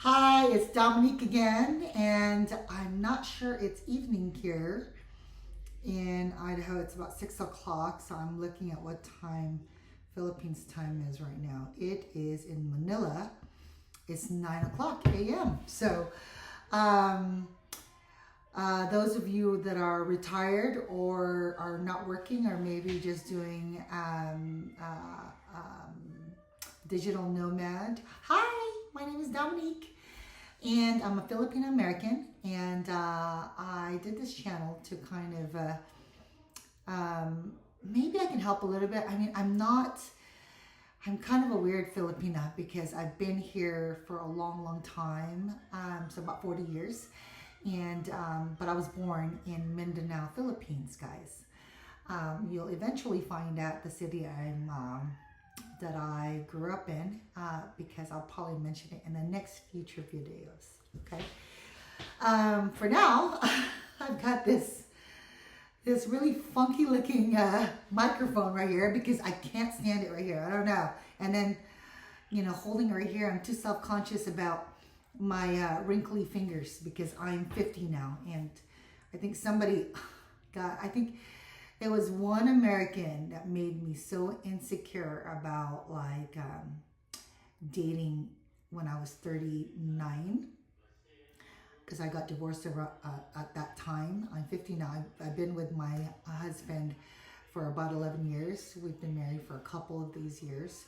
Hi, it's Dominique again, and I'm not sure it's evening here in Idaho. It's about 6 o'clock, so I'm looking at what time Philippines time is right now. It is in Manila. It's 9 o'clock a.m. So, um, those of you that are retired or are not working, or maybe just doing digital nomad. Hi, my name is Dominique, and I'm a Filipino American, and I did this channel to kind of maybe I can help a little bit. I mean, I'm kind of a weird Filipina because I've been here for a long, long time, so about 40 years, and but I was born in Mindanao, Philippines, guys. You'll eventually find out the city that I grew up in because I'll probably mention it in the next future videos. Okay. For now, I've got this really funky looking microphone right here because I can't stand it right here. I don't know. And then, holding it right here, I'm too self-conscious about my wrinkly fingers because I'm 50 now, and I think I think it was one American that made me so insecure about dating when I was 39, because I got divorced at that time. I'm 50 now. I've been with my husband for about 11 years. We've been married for a couple of these years.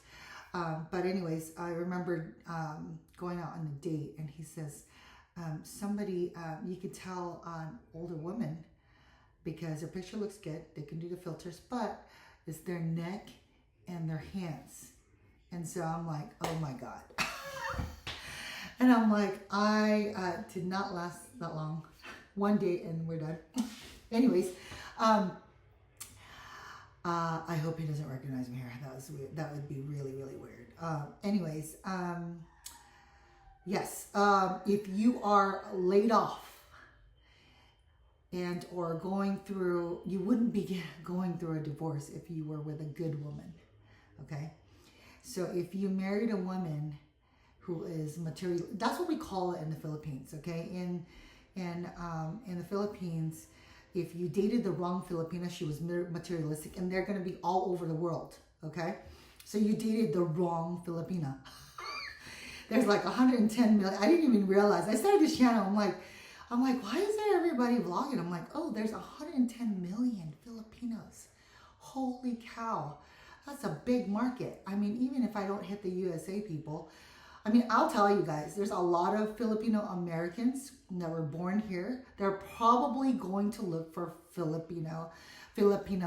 But anyways, I remember going out on a date, and he says, you could tell an older woman because their picture looks good. They can do the filters, but it's their neck and their hands. And so I'm like, oh my God. And I'm like, I did not last that long. One day and we're done. Anyways, I hope he doesn't recognize me here. That was weird. That would be really, really weird. Yes, if you are laid off and or you wouldn't be going through a divorce if you were with a good woman. Okay, so if you married a woman who is material, that's what we call it in the Philippines. Okay, in the Philippines, if you dated the wrong Filipina, she was materialistic, and they're going to be all over the world. Okay, so you dated the wrong Filipina. There's like 110 million. I didn't even realize. I started this channel. I'm like, why is there everybody vlogging? I'm like, oh, there's 110 million Filipinos. Holy cow. That's a big market. I mean, even if I don't hit the USA people, I mean, I'll tell you guys, there's a lot of Filipino Americans that were born here. They're probably going to look for Filipina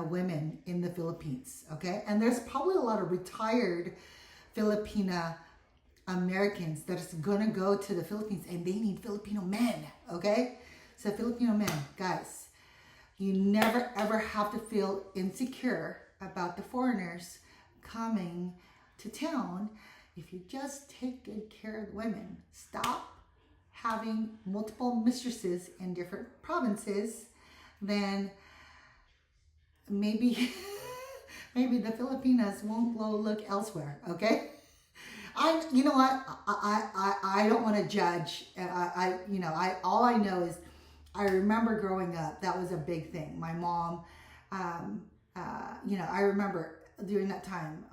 women in the Philippines, okay? And there's probably a lot of retired Filipina Americans that's gonna go to the Philippines, and they need Filipino men, okay? So Filipino men, guys, you never ever have to feel insecure about the foreigners coming to town if you just take good care of the women. Stop having multiple mistresses in different provinces, then maybe maybe the Filipinas won't go look elsewhere, okay? You know what? I don't want to judge. All I know is I remember growing up, that was a big thing. My mom, I remember during that time,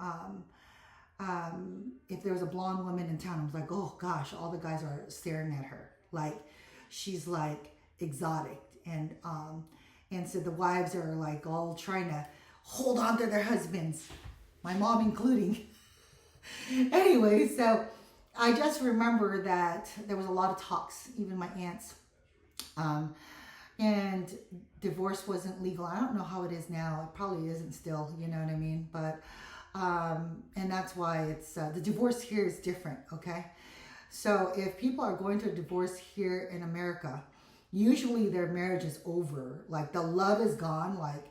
if there was a blonde woman in town, I was like, oh gosh, all the guys are staring at her. Like, she's like exotic. And so the wives are like all trying to hold on to their husbands, my mom including. Anyway, so I just remember that there was a lot of talks, even my aunts, and divorce wasn't legal. I don't know how it is now. It probably isn't still, you know what I mean? But, and that's why it's, the divorce here is different, okay? So if people are going to a divorce here in America, usually their marriage is over. Like, the love is gone, like,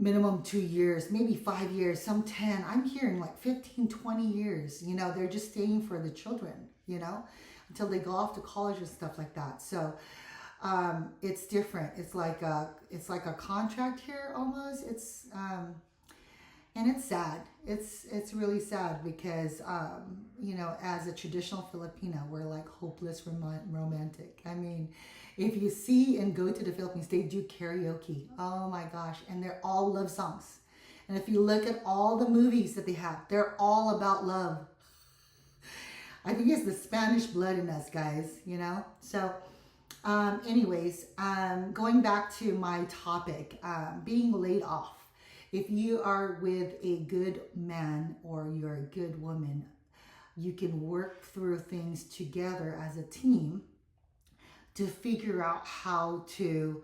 minimum 2 years, maybe 5 years, some 10. I'm hearing like 15, 20 years. They're just staying for the children, until they go off to college and stuff like that. So it's different. It's like a contract here almost. And it's sad. It's really sad because you know, as a traditional Filipino, we're like hopeless romantic. I mean, if you see and go to the Philippines, they do karaoke. Oh my gosh, and they're all love songs. And if you look at all the movies that they have, they're all about love. I think it's the Spanish blood in us, guys, you know? So, anyways, going back to my topic, being laid off. If you are with a good man or you're a good woman, you can work through things together as a team to figure out how to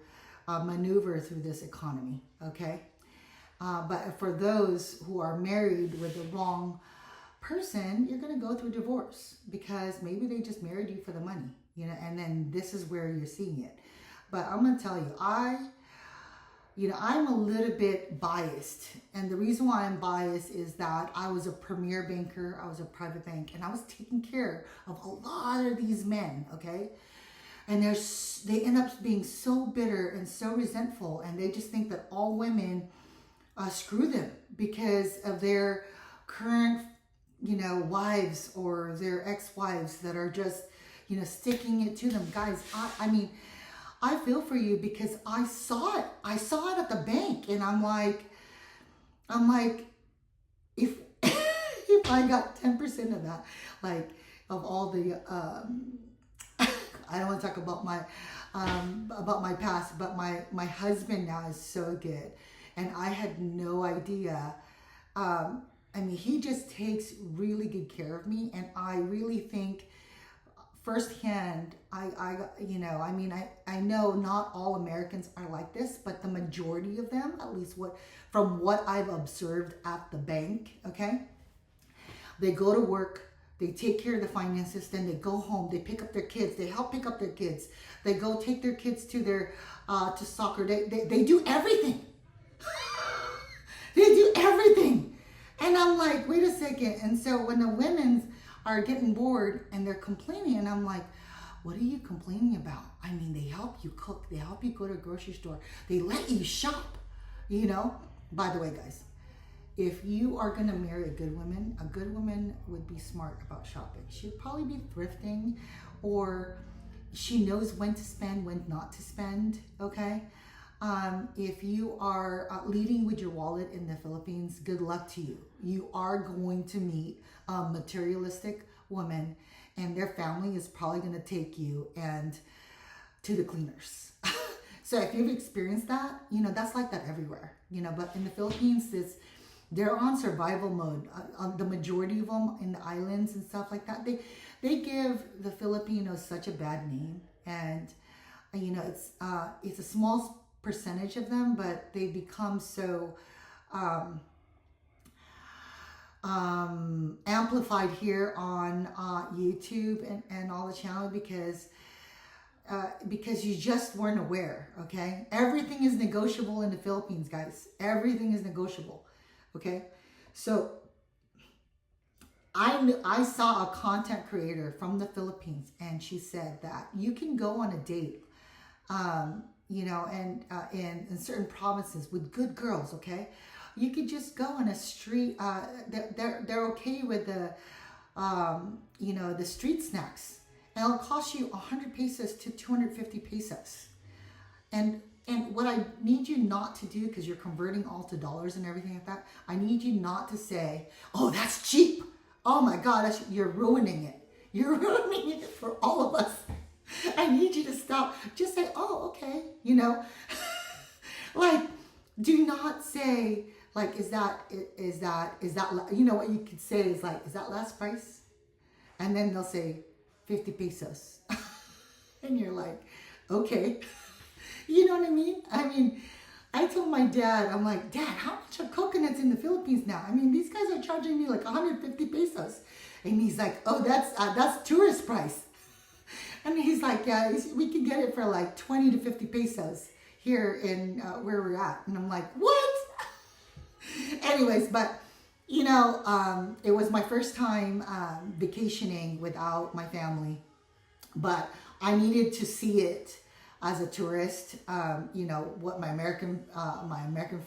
maneuver through this economy, okay? But for those who are married with the wrong person, you're going to go through divorce because maybe they just married you for the money, you know, and then this is where you're seeing it. But I'm going to tell you, I'm a little bit biased. And the reason why I'm biased is that I was a premier banker, I was a private bank, and I was taking care of a lot of these men, okay? And they end up being so bitter and so resentful, and they just think that all women screw them because of their current, you know, wives or their ex-wives that are just, you know, sticking it to them. Guys, I mean, I feel for you because I saw it. I saw it at the bank, and I'm like, if if I got 10% of that, like of all the, I don't want to talk about my past, but my husband now is so good, and I had no idea. I mean, he just takes really good care of me, and I really think firsthand, I know not all Americans are like this, but the majority of them, at least from what I've observed at the bank, okay? They go to work, they take care of the finances, then they go home, they pick up their kids, they help pick up their kids, they go take their kids to their, to soccer, they do everything. They do everything. And I'm like, wait a second. And so when the women's are getting bored and they're complaining, and I'm like, what are you complaining about? I mean, they help you cook, they help you go to a grocery store, they let you shop, you know? By the way, guys, if you are gonna marry a good woman would be smart about shopping. She'd probably be thrifting, or she knows when to spend, when not to spend, okay? If you are leading with your wallet in the Philippines, good luck to you. You are going to meet a materialistic woman, and their family is probably going to take you and to the cleaners. So if you've experienced that, you know, that's like that everywhere, you know, but in the Philippines, they're on survival mode. The majority of them in the islands and stuff like that, they give the Filipinos such a bad name, and you know, it's a small percentage of them, but they become so amplified here on YouTube and all the channel because you just weren't aware, okay? Everything is negotiable in the Philippines, guys. Everything is negotiable, okay? So I saw a content creator from the Philippines, and she said that you can go on a date, you know, and in certain provinces with good girls, okay? You could just go on a street. They're okay with the, you know, the street snacks, and it'll cost you 100 pesos to 250 pesos. And what I need you not to do, because you're converting all to dollars and everything like that, I need you not to say, "Oh, that's cheap. Oh my God, you're ruining it. You're ruining it for all of us." I need you to stop. Just say, "Oh, okay," you know. Like, do not say, like, is that, you know, what you could say is like, "Is that last price?" And then they'll say 50 pesos. And you're like, okay. You know what I mean? I mean, I told my dad, I'm like, "Dad, how much are coconuts in the Philippines now? I mean, these guys are charging me like 150 pesos. And he's like, "Oh, that's tourist price." And he's like, "Yeah, we can get it for like 20 to 50 pesos here in where we're at." And I'm like, "What?" Anyways, but you know, it was my first time vacationing without my family, but I needed to see it as a tourist. You know what my American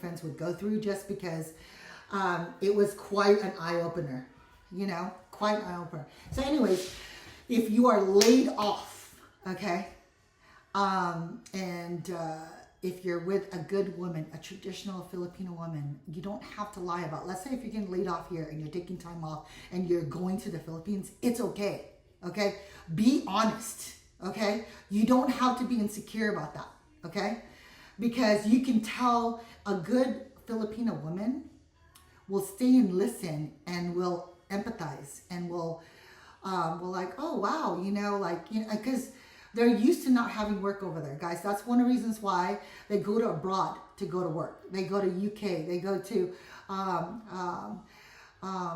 friends would go through, just because it was quite an eye-opener, quite an eye-opener. So anyways, if you are laid off, okay, and if you're with a good woman, a traditional Filipino woman, you don't have to lie about, let's say if you're getting laid off here and you're taking time off and you're going to the Philippines, it's okay, okay? Be honest, okay? You don't have to be insecure about that, okay? Because you can tell a good Filipino woman will stay and listen and will empathize and will like, oh wow, because they're used to not having work over there, guys. That's one of the reasons why they go to abroad to go to work. They go to UK. They go to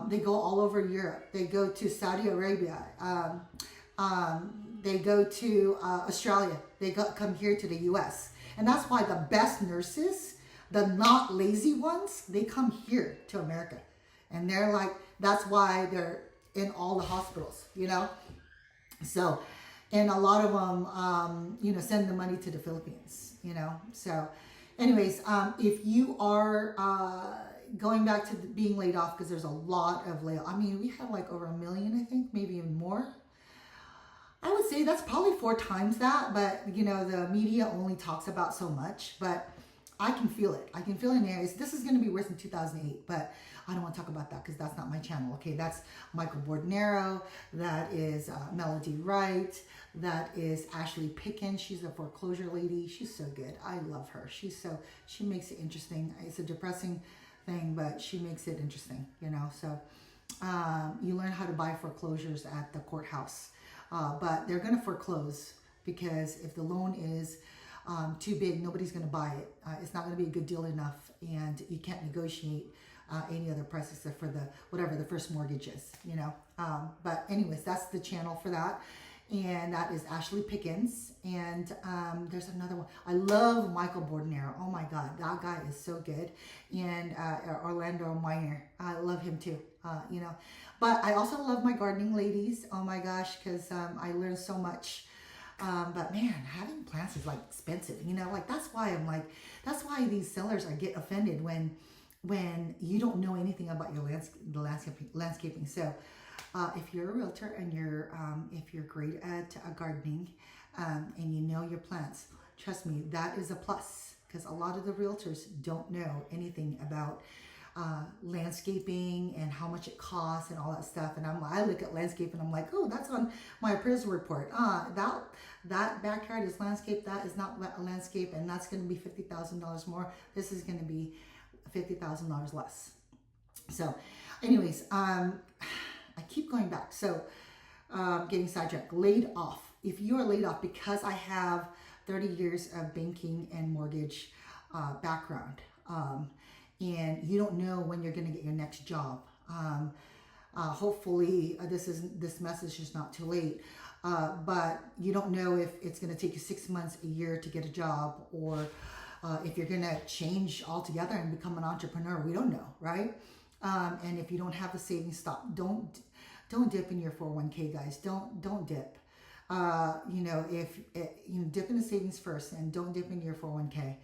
they go all over Europe. They go to Saudi Arabia. They go to Australia. They come here to the US. And that's why the best nurses, the not lazy ones, they come here to America. And they're like, that's why they're in all the hospitals, So, and a lot of them, send the money to the Philippines, So anyways, if you are going back to being laid off, because there's a lot of layoff. I mean, we have like over 1 million, I think, maybe even more. I would say that's probably 4 times that, but the media only talks about so much, but I can feel it. I can feel it in areas. This is going to be worse than 2008, but I don't want to talk about that because that's not my channel. Okay, that's Michael Bordenero. That is Melody Wright. That is Ashley Pickens. She's a foreclosure lady. She's so good. I love her. She makes it interesting. It's a depressing thing, but she makes it interesting, So you learn how to buy foreclosures at the courthouse. But they're going to foreclose because if the loan is too big, nobody's going to buy it. It's not going to be a good deal enough, and you can't negotiate any other price except for the first mortgage is, But anyways, that's the channel for that. And that is Ashley Pickens. And there's another one. I love Michael Bordenero. Oh my God, that guy is so good. And Orlando Minor, I love him too, But I also love my gardening ladies. Oh my gosh, because I learned so much. But man, having plants is like expensive, that's why these sellers get offended when you don't know anything about your landscaping. So if you're a realtor and if you're great at gardening and you know your plants, trust me, that is a plus, because a lot of the realtors don't know anything about landscaping and how much it costs and all that stuff. And I look at landscape and I'm like, oh, that's on my appraisal report. That backyard is landscape. That is not a landscape, and that's going to be $50,000 more. This is going to be $50,000 less. So, anyways, I keep going back. So, getting sidetracked. Laid off. If you are laid off, because I have 30 years of banking and mortgage background. And you don't know when you're going to get your next job. Hopefully, this message is not too late. But you don't know if it's going to take you 6 months, a year to get a job, or if you're going to change altogether and become an entrepreneur. We don't know, right? And if you don't have a savings, stop. Don't dip in your 401k, guys. Don't dip. Dip in the savings first, and don't dip in your 401k.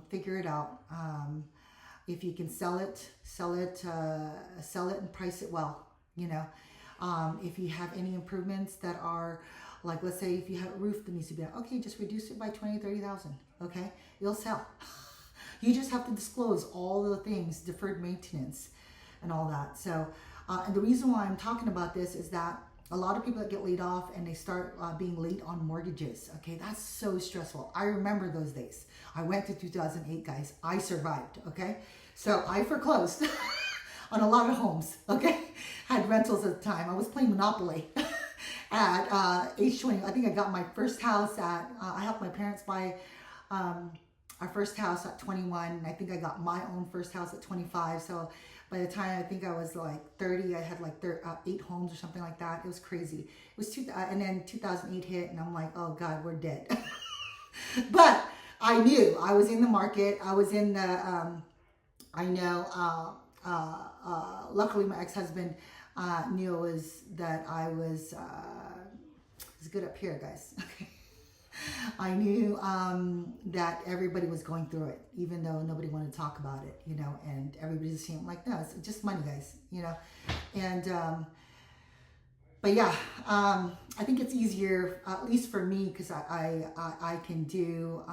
Figure it out. If you can sell it and price it well, if you have any improvements that are, like, let's say if you have a roof that needs to be done, okay, just reduce it by 20, 30,000. Okay. You'll sell. You just have to disclose all the things, deferred maintenance and all that. So, and the reason why I'm talking about this is that a lot of people that get laid off and they start being late on mortgages. Okay, that's so stressful. I remember those days. I went to 2008, guys. I survived. Okay, so I foreclosed on a lot of homes. Okay, had rentals at the time. I was playing Monopoly at age 20. I think I got my first house at. I helped my parents buy our first house at 21. And I think I got my own first house at 25. So by the time I think I was like 30, I had like 8 homes or something like that. It was crazy. It was and then 2008 hit, and I'm like, oh God, we're dead. But I knew I was in the market. I was in the. Luckily, my ex-husband knew that I was. It's good up here, guys. Okay. I knew that everybody was going through it, even though nobody wanted to talk about it, you know, and everybody just seemed like, no, it's just money, guys, you know. And, but yeah, I think it's easier, at least for me, because I can do,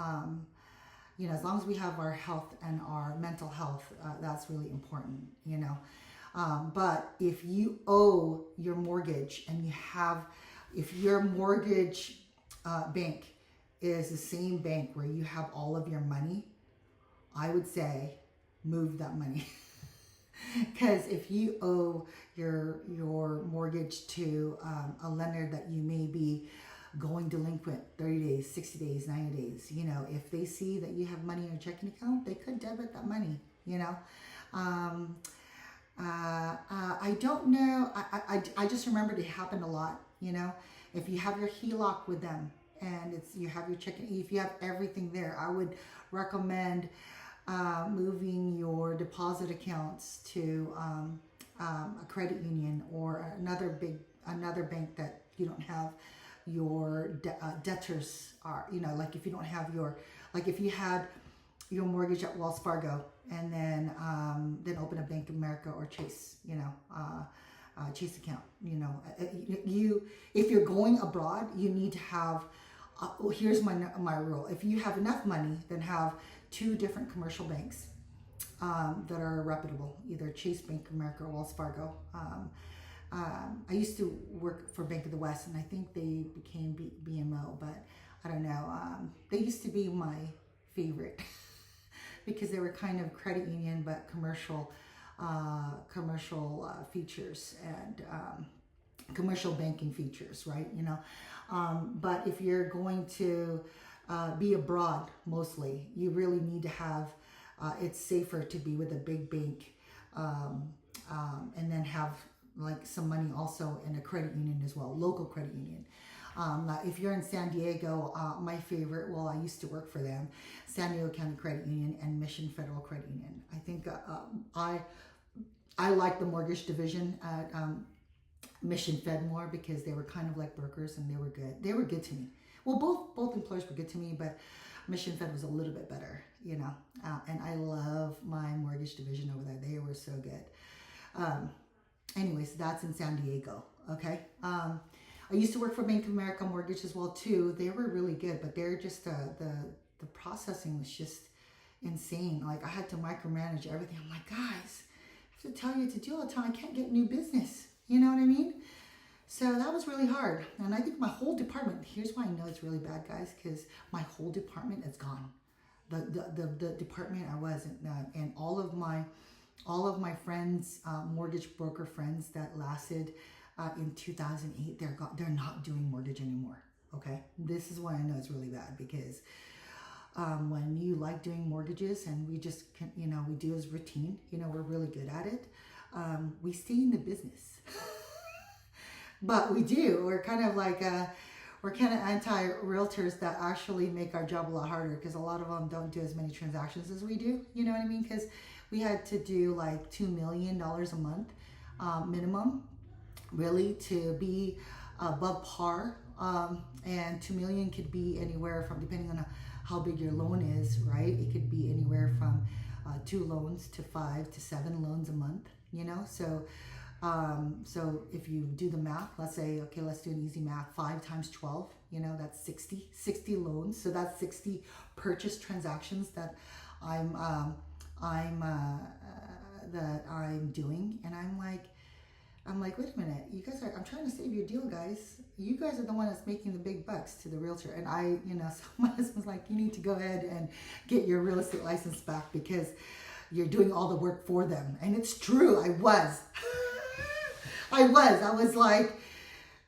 you know, as long as we have our health and our mental health, that's really important, you know. But if you owe your mortgage and you have, if your mortgage bank is the same bank where you have all of your money, I would say move that money. Because if you owe your mortgage to a lender that you may be going delinquent 30 days, 60 days, 90 days, you know, if they see that you have money in your checking account, they could debit that money, you know. I don't know. I just remembered it happened a lot, you know. If you have your HELOC with them and you have your checking, if you have everything there, I would recommend moving your deposit accounts to a credit union or another bank that you don't have your debtors are, you know, like if you don't have your, like if you had your mortgage at Wells Fargo and then open a Bank of America or Chase, you know, Chase account, you know, if you're going abroad, you need to have, well, here's my rule. If you have enough money, then have 2 different commercial banks that are reputable, either Chase, Bank of America, or Wells Fargo. I used to work for Bank of the West, and I think they became BMO, but I don't know. They used to be my favorite because they were kind of credit union, but commercial features and commercial banking features, right? You know, but if you're going to be abroad, mostly, you really need to have. It's safer to be with a big bank, and then have like some money also in a credit union as well, local credit union. If you're in San Diego, my favorite, well, I used to work for them, San Diego County Credit Union and Mission Federal Credit Union. I think I like the mortgage division at Mission Fed more because they were kind of like brokers and they were good. They were good to me. Well, both employers were good to me, but Mission Fed was a little bit better, you know. And I love my mortgage division over there. They were so good. Anyways, that's in San Diego, okay? I used to work for Bank of America Mortgage as well too. They were really good, but they're just the processing was just insane. Like I had to micromanage everything. I'm like, guys, I have to tell you what to do all the time. I can't get new business. You know what I mean? So that was really hard. And I think my whole department, here's why I know it's really bad, guys, because my whole department is gone. The department I was in, and all of my friends, mortgage broker friends that lasted in 2008, they're not doing mortgage anymore. Okay, this is why I know it's really bad, because when you like doing mortgages and we just can, you know, we do as routine, you know, we're really good at it. We stay in the business, but we do. We're kind of like we're kind of anti-realtors that actually make our job a lot harder, because a lot of them don't do as many transactions as we do. You know what I mean? Because we had to do like $2 million a month minimum, really, to be above par. And 2 million could be anywhere from, depending on how big your loan is, right? It could be anywhere from 2 loans to 5 to 7 loans a month, you know? So if you do the math, let's say, okay, let's do an easy math, 5 times 12, you know, that's 60 loans. So that's 60 purchase transactions that I'm doing. And I'm like, wait a minute, you guys I'm trying to save your deal, guys. You guys are the one that's making the big bucks to the realtor. And so my husband's like, you need to go ahead and get your real estate license back, because you're doing all the work for them. And it's true, I was. I was like,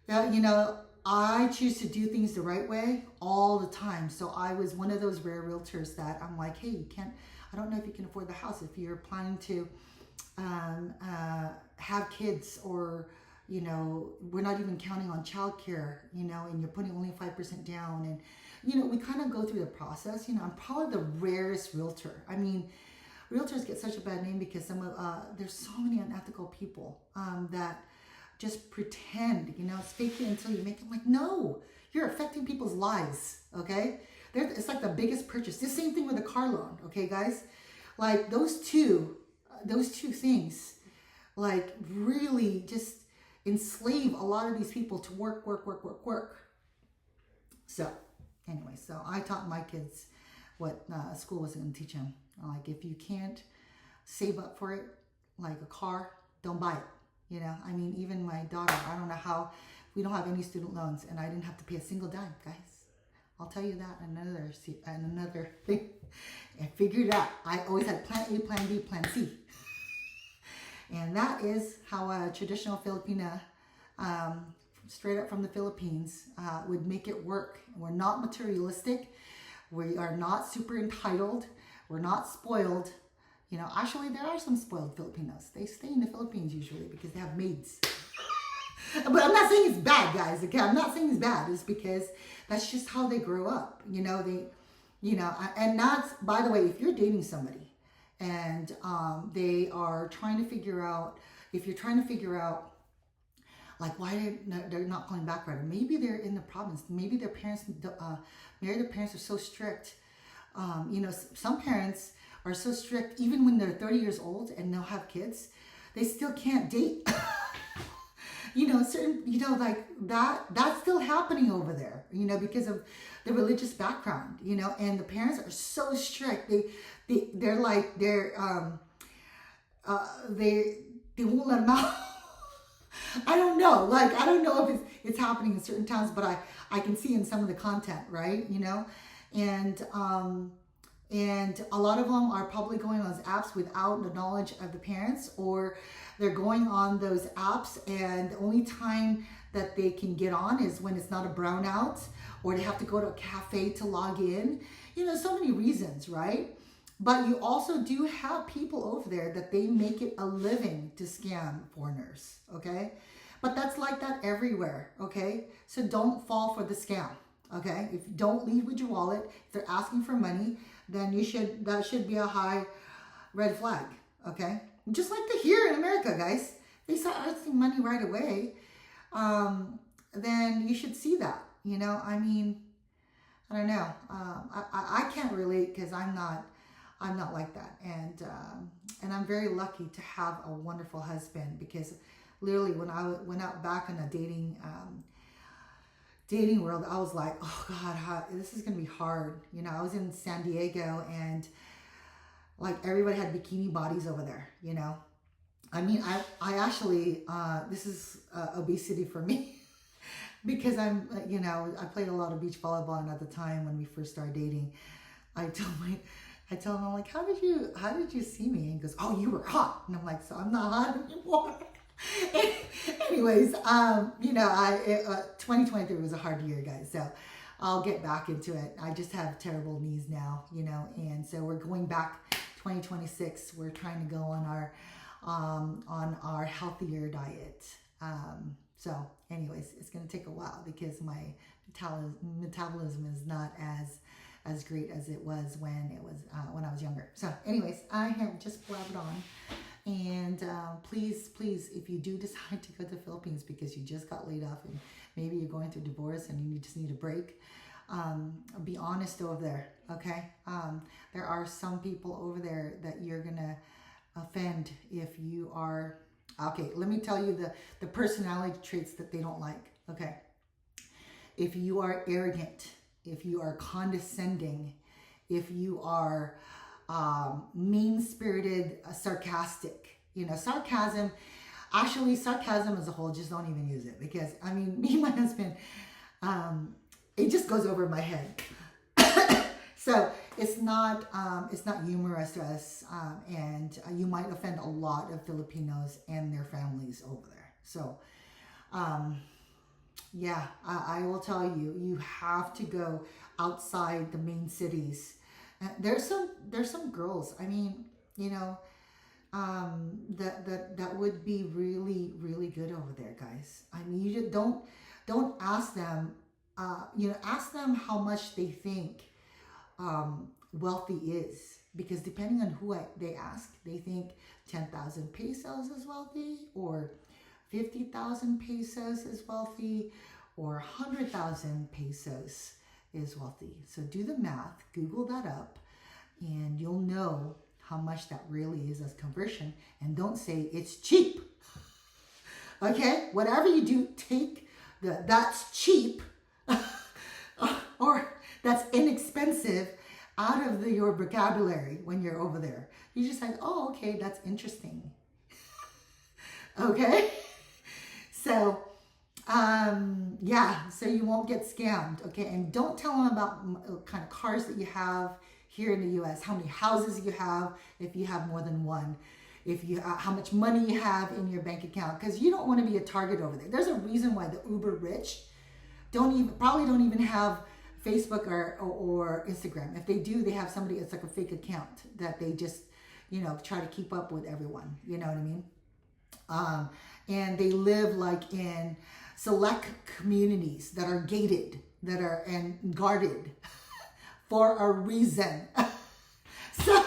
you know, I choose to do things the right way all the time. So I was one of those rare realtors that I'm like, hey, I don't know if you can afford the house. If you're planning to have kids, or, you know, we're not even counting on childcare, you know, and you're putting only 5% down. And, you know, we kind of go through the process. You know, I'm probably the rarest realtor. I mean, realtors get such a bad name because there's so many unethical people that just pretend, it's fake it until you make it. I'm like, no, you're affecting people's lives, okay? It's like the biggest purchase. The same thing with a car loan, okay, guys? Like those two things, like really just enslave a lot of these people to work. So anyway, so I taught my kids what school wasn't going to teach them. Like if you can't save up for it, like a car, don't buy it. I mean, even my daughter, I don't know how, we don't have any student loans and I didn't have to pay a single dime, guys. I'll tell you that another thing. I figured it out. I always had plan A, plan B, plan C. And that is how a traditional Filipina, straight up from the Philippines, would make it work. We're not materialistic. We are not super entitled. We're not spoiled. Actually, there are some spoiled Filipinos. They stay in the Philippines usually because they have maids. But I'm not saying it's bad, guys. Okay, I'm not saying it's bad. It's because that's just how they grow up. And that's, by the way, if you're dating somebody and they are trying to figure out, if you're trying to figure out like why they're not calling back right, or maybe they're in the province, maybe their parents, maybe their parents are so strict. Some parents are so strict, even when they're 30 years old and they'll have kids, they still can't date. Like that's still happening over there, because of the religious background, and the parents are so strict. They won't let them out. I don't know. Like, I don't know if it's happening in certain towns, but I can see in some of the content, right? And a lot of them are probably going on those apps without the knowledge of the parents, or they're going on those apps and the only time that they can get on is when it's not a brownout, or they have to go to a cafe to log in. So many reasons, right? But you also do have people over there that they make it a living to scam foreigners, okay? But that's like that everywhere, okay? So don't fall for the scam, okay? If you don't lead with your wallet, if they're asking for money, then that should be a high red flag, okay? Just like here in America, guys. They start asking money right away. Then you should see that, I mean, I don't know. I can't relate because I'm not like that. And I'm very lucky to have a wonderful husband, because literally when I went out back in a dating world, I was like, oh God, this is going to be hard. I was in San Diego and like everybody had bikini bodies over there, I mean, I actually, this is obesity for me because I played a lot of beach volleyball, and at the time when we first started dating, I tell him, I'm like, how did you see me? And he goes, oh, you were hot. And I'm like, so I'm not hot anymore. Anyways, 2023 was a hard year, guys. So I'll get back into it. I just have terrible knees now, and so we're going back 2026. We're trying to go on our healthier diet. So anyways, it's going to take a while because my metabolism is not as great as it was when I was younger. So anyways, I have just blabbered on. And please, if you do decide to go to the Philippines because you just got laid off and maybe you're going through divorce and you just need a break, be honest over there, okay? There are some people over there that you're going to offend if you are... Okay, let me tell you the personality traits that they don't like, okay? If you are arrogant, if you are condescending, if you are mean-spirited, sarcastic, sarcasm as a whole, just don't even use it, because I mean, me and my husband, it just goes over my head. So it's not humorous to us, and you might offend a lot of Filipinos and their families over there. So yeah, I will tell you, you have to go outside the main cities. There's some girls, I mean, that would be really, really good over there, guys. I mean, you just don't ask them, ask them how much they think wealthy is, because depending on who they ask, they think 10,000 pesos is wealthy, or 50,000 pesos is wealthy, or 100,000 pesos is wealthy. So do the math, Google that up, and you'll know how much that really is as conversion. And don't say it's cheap. Okay? Whatever you do, take the that's cheap or that's inexpensive out of your vocabulary when you're over there. You just like, oh, okay, that's interesting. Okay? So, yeah, so you won't get scammed, okay? And don't tell them about what kind of cars that you have here in the U.S., how many houses you have, if you have more than one, if you how much money you have in your bank account, because you don't want to be a target over there. There's a reason why the uber rich probably don't even have Facebook or Instagram. If they do, they have somebody, it's like a fake account that they just, try to keep up with everyone. You know what I mean? And they live like in select communities that are gated, that are and guarded for a reason. So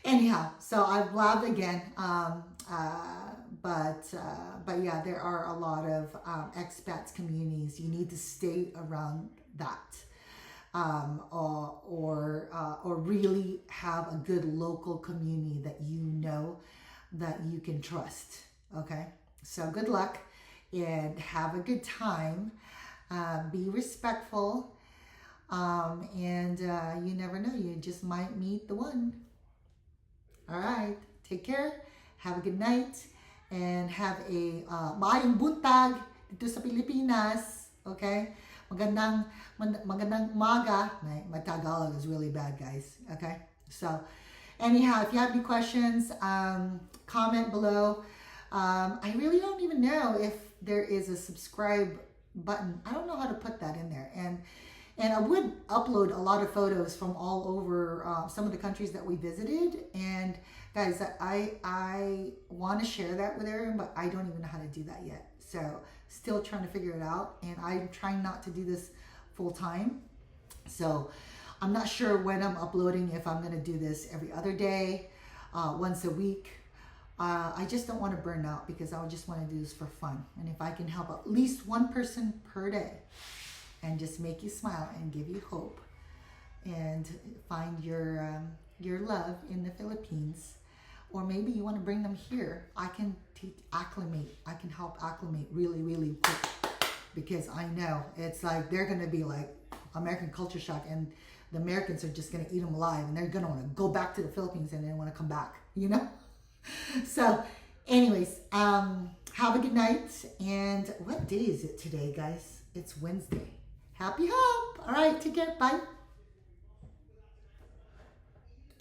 anyhow, so I've blabbed again. But yeah, there are a lot of expats communities. You need to stay around that, or really have a good local community that that you can trust. Okay, so good luck and have a good time. Be respectful, and you never know, you just might meet the one. All right, take care, have a good night, and have a maayong buntag dito sa Pilipinas. Okay, magandang umaga. My Tagalog is really bad, guys. Okay, so anyhow, if you have any questions, comment below. I really don't even know if there is a subscribe button. I don't know how to put that in there. And I would upload a lot of photos from all over some of the countries that we visited. And guys, I want to share that with everyone, but I don't even know how to do that yet. So still trying to figure it out. And I'm trying not to do this full time. So I'm not sure when I'm uploading, if I'm going to do this every other day, once a week. I just don't want to burn out, because I just want to do this for fun. And if I can help at least one person per day and just make you smile and give you hope and find your love in the Philippines, or maybe you want to bring them here, I can acclimate. I can help acclimate really, really quick, because I know it's like they're going to be like American culture shock, and the Americans are just going to eat them alive, and they're going to want to go back to the Philippines and they want to come back, So anyways, have a good night. And what day is it today, guys? It's Wednesday. Happy Hope. All right, take care. Bye.